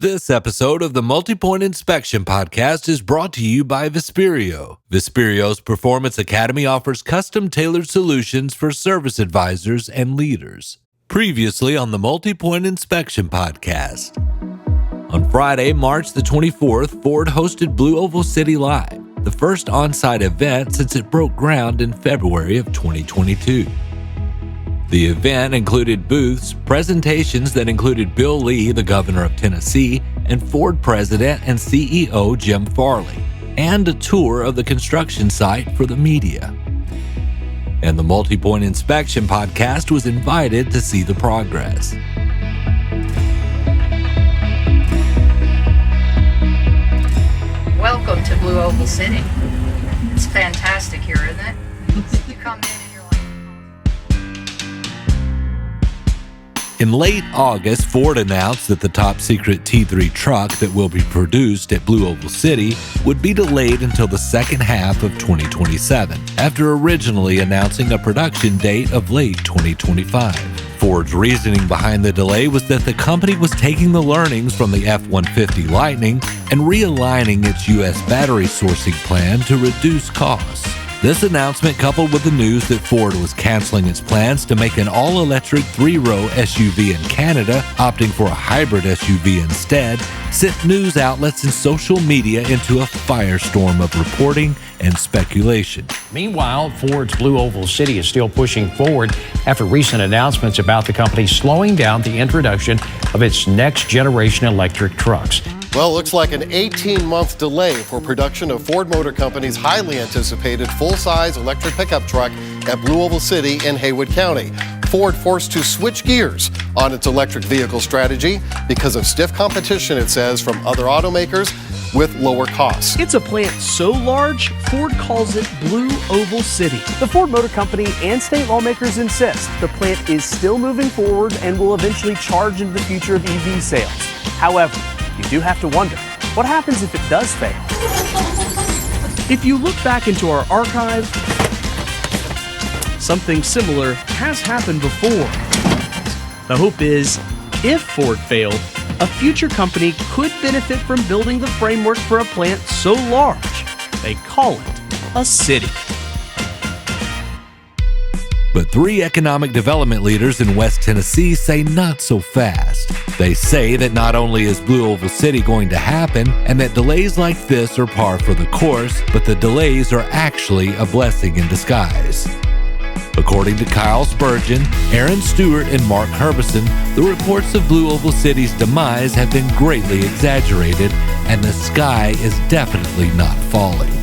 This episode of the Multi-Point Inspection Podcast is brought to you by Vesperio. Vesperio's Performance Academy offers custom-tailored solutions for service advisors and leaders. Previously on the Multi-Point Inspection Podcast. On Friday, March the 24th, Ford hosted BlueOval City Live, the first on-site event since it broke ground in February of 2022. The event included booths, presentations that included Bill Lee, the governor of Tennessee, and Ford president and CEO Jim Farley, and a tour of the construction site for the media. And the Multi-Point Inspection Podcast was invited to see the progress. Welcome to BlueOval City. It's fantastic here, isn't it? You come in and you're like... In late August, Ford announced that the top-secret T3 truck that will be produced at BlueOval City would be delayed until the second half of 2027, after originally announcing a production date of late 2025. Ford's reasoning behind the delay was that the company was taking the learnings from the F-150 Lightning and realigning its U.S. battery sourcing plan to reduce costs. This announcement, coupled with the news that Ford was canceling its plans to make an all-electric three-row SUV in Canada, opting for a hybrid SUV instead, sent news outlets and social media into a firestorm of reporting and speculation. Meanwhile, Ford's BlueOval City is still pushing forward after recent announcements about the company slowing down the introduction of its next-generation electric trucks. Well, it looks like an 18-month delay for production of Ford Motor Company's highly anticipated full-size electric pickup truck at BlueOval City in Haywood County. Ford forced to switch gears on its electric vehicle strategy because of stiff competition, it says, from other automakers with lower costs. It's a plant so large, Ford calls it BlueOval City. The Ford Motor Company and state lawmakers insist the plant is still moving forward and will eventually charge into the future of EV sales. However, you do have to wonder, what happens if it does fail? If you look back into our archive, something similar has happened before. The hope is, if Ford failed, a future company could benefit from building the framework for a plant so large, they call it a city. But three economic development leaders in West Tennessee say not so fast. They say that not only is BlueOval City going to happen, and that delays like this are par for the course, but the delays are actually a blessing in disguise. According to Kyle Spurgeon, Aaron Stewart, and Mark Herbison, the reports of BlueOval City's demise have been greatly exaggerated, and the sky is definitely not falling.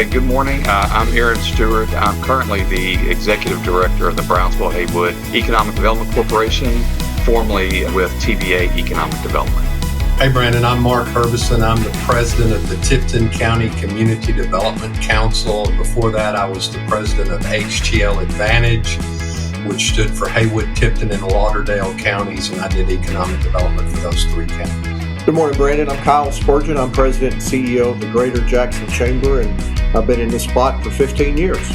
Good morning. I'm Aaron Stewart. I'm currently the Executive Director of the Brownsville-Haywood Economic Development Corporation, formerly with TVA Economic Development. Hey, Brandon. I'm Mark Herbison. I'm the President of the Tifton County Community Development Council. Before that, I was the President of HTL Advantage, which stood for Haywood, Tifton, and Lauderdale counties, and I did economic development for those three counties. Good morning, Brandon. I'm Kyle Spurgeon. I'm President and CEO of the Greater Jackson Chamber, and I've been in this spot for 15 years.